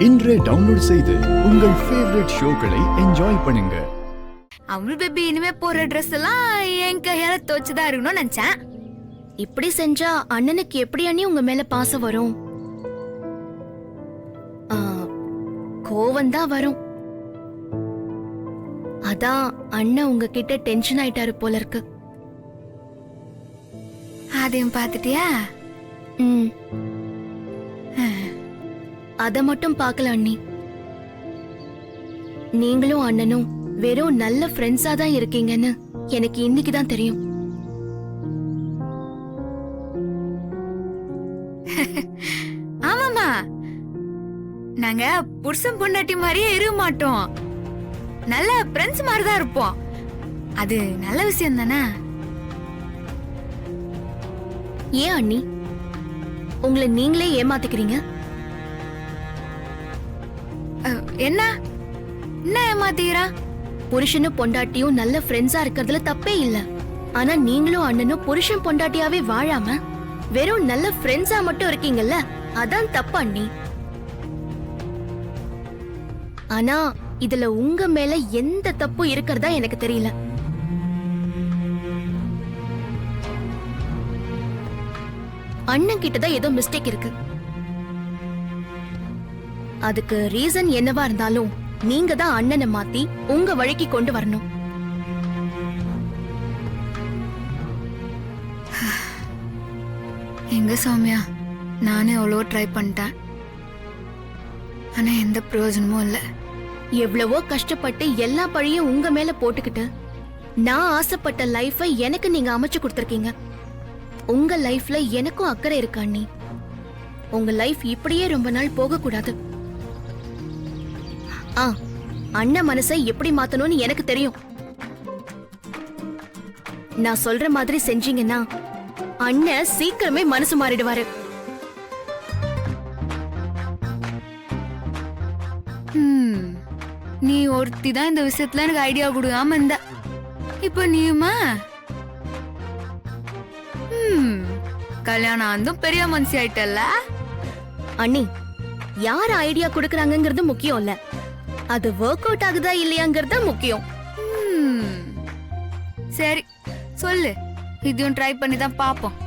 இன்றே டவுன்லோட் செய்து உங்கள் ஃபேவரட் ஷோக்களை என்ஜாய் பண்ணுங்க. அமுல் பேபி இனிமே போற ட்ரெஸ் எல்லாம் என் கையால துவச்சுதான் இருக்கணும்னு நினைச்சேன். இப்படி செஞ்சா அண்ணனுக்கு எப்படி அண்ணி உங்க மேல பாசம் வரும்? கோவம் தான் வரும். அதான் அண்ணன் உங்ககிட்ட டென்ஷன் ஆயிட்டாரு போல இருக்கு. அதையும் பாத்துட்டியா? அத மட்டும் பார்க்கல அண்ணி. நீங்களும் அண்ணனும் வெறும் நல்ல ஃப்ரெண்ட்ஸா தான் இருக்கீங்கன்னு எனக்கு இன்னைக்கு தான் தெரியும். ஆமாமா, நாங்க புருஷன் பொண்டாட்டி மாதிரியே இருக்க மாட்டோம். நல்ல ஃப்ரெண்ட்ஸ் மாதிரி தான் இருப்போம். அது நல்ல விஷயம் தானே? ஏன் அண்ணி உங்களை நீங்களே ஏமாத்திக்கிறீங்க? என்ன என்ன ஏமாத்தீரா? புருஷனும் பொண்டாட்டியும் நல்ல ஃப்ரெண்ட்ஸா இருக்கிறதுல தப்பே இல்ல. ஆனா நீங்களும் அண்ணனும் புருஷன் பொண்டாட்டியாவே வாழாம வெறும் நல்ல ஃப்ரெண்ட்ஸா மட்டும் இருக்கீங்கல்ல, அதான் தப்பு அண்ணி. ஆனா இதுல உங்க மேல எந்த தப்பு இருக்கிறதா எனக்கு தெரியல. அண்ணன் கிட்டதான் ஏதோ மிஸ்டேக் இருக்கு. அதுக்கு ரீசன் என்னவா இருந்தாலும் நீங்க தான் அண்ணனை மாத்தி உங்க வழிக்கு கொண்டு வரணும். எங்க சௌமியா, நானே எவ்வளோ ட்ரை பண்ணிட்டேன். ஆனா எந்த பிரயோஜனமும் இல்ல. எவ்வளவோ கஷ்டப்பட்டு எல்லா பழியும் உங்க மேல போட்டுக்கிட்டு நான் ஆசைப்பட்ட லைஃபை எனக்கு நீங்க அமைச்சு கொடுத்திருக்கீங்க. உங்க லைஃப்ல எனக்கும் அக்கறை இருக்கா அண்ணி. உங்க லைஃப் இப்படியே ரொம்ப நாள் போக கூடாது. அண்ணன் மனசை எப்படி மாத்தணும்னு எனக்கு தெரியும். நான் சொல்ற மாதிரி செஞ்சீங்கன்னா அண்ணன் சீக்கிரமே மனசு மாறிடுவாரு. நீ ஒருத்தி தான் இந்த விஷயத்துல எனக்கு ஐடியா கொடுக்காம இருந்த. இப்ப நீயுமா கல்யாணம் வந்தும் பெரிய மனுஷி ஆயிட்டல்ல அண்ணி. யார் ஐடியா கொடுக்கறாங்கிறது முக்கியம் இல்ல, அது ஒர்க் அவுட் ஆகுதா இல்லையாங்கிறது முக்கியம். சரி சொல்லு, இதையும் ட்ரை பண்ணி தான் பாப்போம்.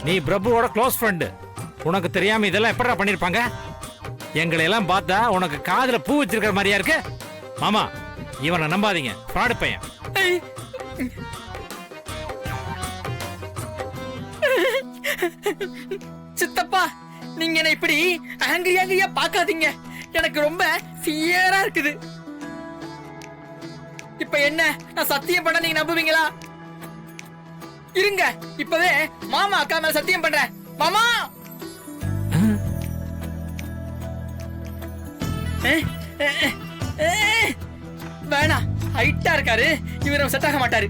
நீ பிரபுவோட க்ளோஸ் ஃப்ரெண்டு, உனக்கு தெரியாம இதெல்லாம் எப்படா பண்ணிருப்பாங்க? எங்களை எல்லாம் பார்த்தா உனக்கு காதுல பூ வச்சிருக்கிற மாதிரியா இருக்கு. மாமா, இவனை நம்பாதீங்க, ஃப்ராடு பையன். சித்தப்பா, நீங்க என்ன இப்படி ஆங்கிரியா பாக்காதீங்க. எனக்கு ரொம்ப ஃபியரா இருக்குது. இப்ப என்ன, நான் சத்தியம் பண்ண நீங்க நம்புவீங்களா? இருங்க, இப்பவே மாமா அக்கா மேல சத்தியம் பண்றேன். மாமா, வேணா, ஹைட்டா இருக்காரு, இவர் செட் ஆக மாட்டாரு.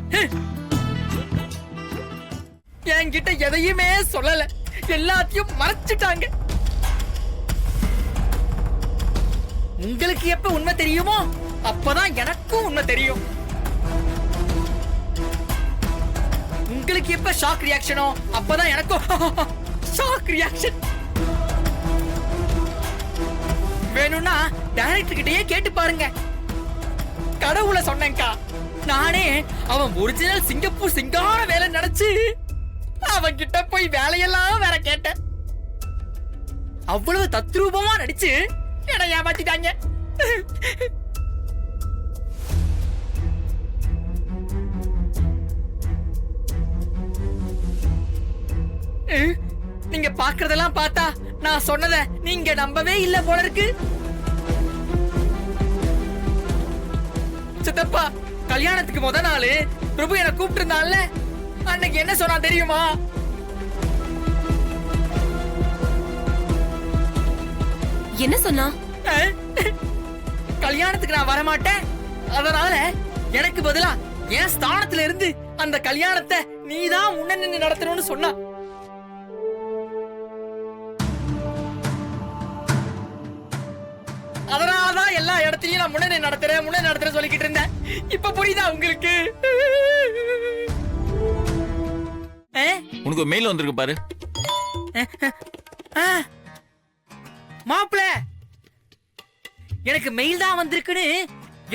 என்கிட்ட எதையுமே சொல்லல, எல்லாத்தையும் மறைச்சிட்டாங்க. உங்களுக்கு எப்ப உண்மை தெரியுமோ அப்பதான் எனக்கும் உண்மை தெரியும். உங்களுக்கு எப்ப ஷாக் ரியாக்ஷனோ அப்பதான் எனக்கும் ஷாக் ரியாக்ஷன். வேணும்னா டைரக்டர் கிட்டயே கேட்டு பாருங்க. கடவுளை சொன்னேன்க்கா, நானே அவன் ஒரிஜினல் சிங்கப்பூர் சிங்கார வேலை நினைச்சு அவன் கிட்ட போய் வேலையெல்லாம் வேற கேட்டேன். அவ்வளவு தத்ரூபமா நடிச்சு என்னை ஏமாத்திட்டாங்க. நீங்க பாக்குறதெல்லாம் பார்த்தா நான் சொன்னதை நீங்க நம்பவே இல்ல போல இருக்கு. சித்தப்பா, கல்யாணத்துக்கு முத நாள் பிரபு என்ன கூப்பிட்டு இருந்தான்ல, அன்னைக்கு என்ன சொன்னா தெரியுமா? என்ன சொன்னா? கல்யாணத்துக்கு நான் வரமாட்டேன், அதனால எனக்கு பதிலா என் ஸ்தானத்துல இருந்து அந்த கல்யாணத்தை நீதான் முன்ன நின்று நடத்தணும்னு சொன்னா. அதனாலதான் எல்லா இடத்துலயும் தான் முன்னே நடத்துற சொல்லிக்கிட்டு இருந்தேன். இப்ப புரியுதா உங்களுக்கு? உனக்கு மெயில் வந்திருக்கு பாரு. மாப்பிள, எனக்கு மெயில் தான் வந்திருக்குன்னு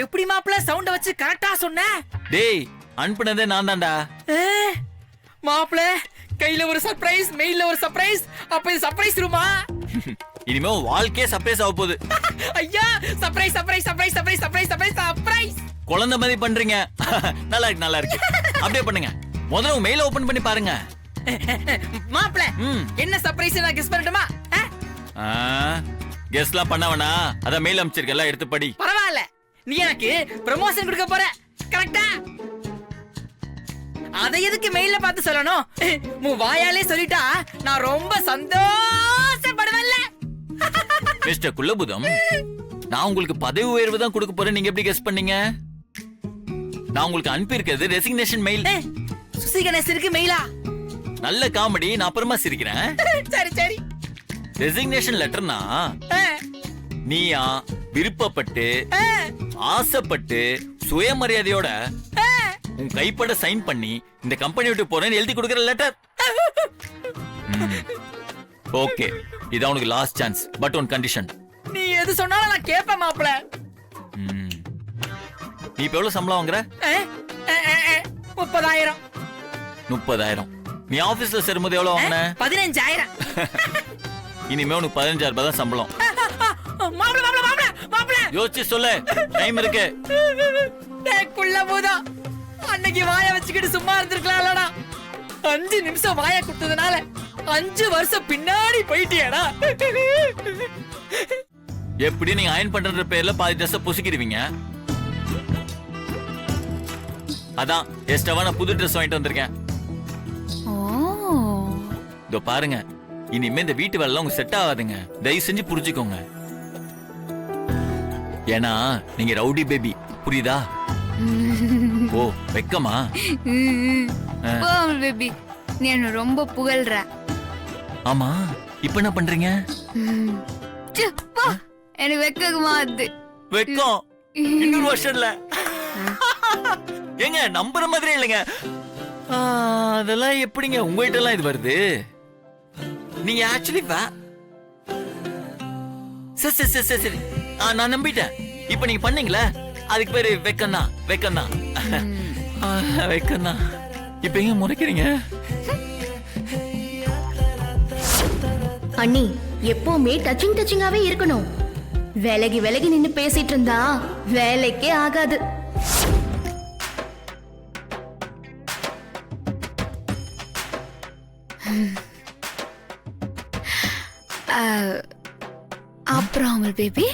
எப்படி மாப்பிள சவுண்ட வச்சு கரெக்டா சொன்ன? டேய், அனுப்புனதே நான் தான்டா. மாப்பிள, கையில ஒரு சர்ப்ரைஸ், மெயில்ல ஒரு சர்ப்ரைஸ். அப்ப இது சர்ப்ரைஸ் ரூமா? இனிமே வாழ்க்கையே சர்ப்ரைஸ் ஆக போகுது. ஐயா, surprise surprise surprise surprise surprise surprise surprise. குழந்தை மாதிரி பண்றீங்க. நல்லா இருக்கு. அப்படியே பண்ணுங்க. முதல்ல உங்க மெயில் ஓபன் பண்ணி பாருங்க. மாப்பிள, என்ன சர்ப்ரைஸ் நான் கெஸ் பண்ணட்டுமா? கெஸ்ட்லாம் பண்ண வேணா. அத மெயில் அனுப்பிச்சிருக்கல, எடுத்து படி. பரவாயில்ல, நீ எனக்கு ப்ரமோஷன் கொடுக்க போற, கரெக்ட்டா? அத எதுக்கு மெயில்ல பார்த்து சொல்லணும்? உன் வாயாலே சொல்லிட்டா நான் ரொம்ப சந்தோஷப்படுவேன்ல. மிஸ்டர் குலபுதம், நான் உங்களுக்கு பதவி உயர்வு தான் கொடுக்க போறேன். நீங்க எப்படி கெஸ் பண்ணீங்க? நான் உங்களுக்கு அனுப்பி இருக்கிறது ரெசிக்னேஷன் மெயில். சுசி கணேசனுக்கு மெயிலா? நல்ல காமெடி. நான் அப்புறமா சிரிக்கிறேன். சரி சரி. ரெசிக்னேஷன் லெட்டர்னா நீயா விருப்பப்பட்டு ஆசைப்பட்டு சுயமரியாதையோட உன் கைப்பட சைன் பண்ணி இந்த கம்பெனி விட்டு போறேன்னு எழுதி கொடுக்கிற லெட்டர். ஓகே, இதான் உனக்கு last chance. But one condition. நீ எது சொன்னாலும் நான் கேட்பேன் மாப்பிள. நீ இப்ப எவ்வளவு சம்பளம் வாங்குற? 30,000. 30,000. நீ ஆபீஸ்ல சேரும்போது எவ்வளவு வாங்கின? 15,000. இனிமே உனக்கு 15,000 ரூபாய் தான் சம்பளம். மாப்பிள மாப்பிள மாப்பிள மாப்பிள, யோசிச்சு சொல்லு, டைம் இருக்கு. குள்ள போதா அன்னைக்கு வாய வச்சுக்கிட்டு சும்மா இருந்திருக்கலாம்லடா. 5 நிமிஷம் வாய கொடுத்ததுனால 5 வருஷம் பின்னாடி போயிட்டியடா. எப்படி நீங்க அயன் பண்ற பேர்ல பாதி ட்ரெஸ் புசிக்கிடுவீங்க. அதான் எஸ்டவா நான் புது ட்ரெஸ் வாங்கிட்டு வந்திருக்கேன். இதோ பாருங்க, இனிமே இந்த வீட்டு வேலை உங்க செட் ஆகாதுங்க. தயவு செஞ்சு புரிஞ்சுக்கோங்க. ஏன்னா நீங்க ரவுடி பேபி, புரியுதா? ஓ, வெக்கமா? பேபி, நீ என்ன ரொம்ப புகழ்ற. ஆமா, இப்ப என்ன பண்றீங்க? எனக்கு வெக்கமா அது. வெக்கம் இன்னொரு வருஷம்ல. ஏங்க, நம்புற மாதிரி இல்லைங்க. அதெல்லாம் எப்படிங்க உங்ககிட்ட எல்லாம் இது வருது? நீங்க ஆக்சுவலி சரி நான் நம்பிட்டேன். இப்ப நீங்க பண்ணீங்களா, அதுக்கு பேரு வெக்கம்தான். வெக்கம்தான். இப்ப எங்க முறைக்கிறீங்க? அண்ணி, எப்பவுமே டச்சிங்காவே இருக்கணும். விலகி நின்னு பேசிட்டு இருந்தா வேலைக்கே ஆகாது. அப்புறம் பேபி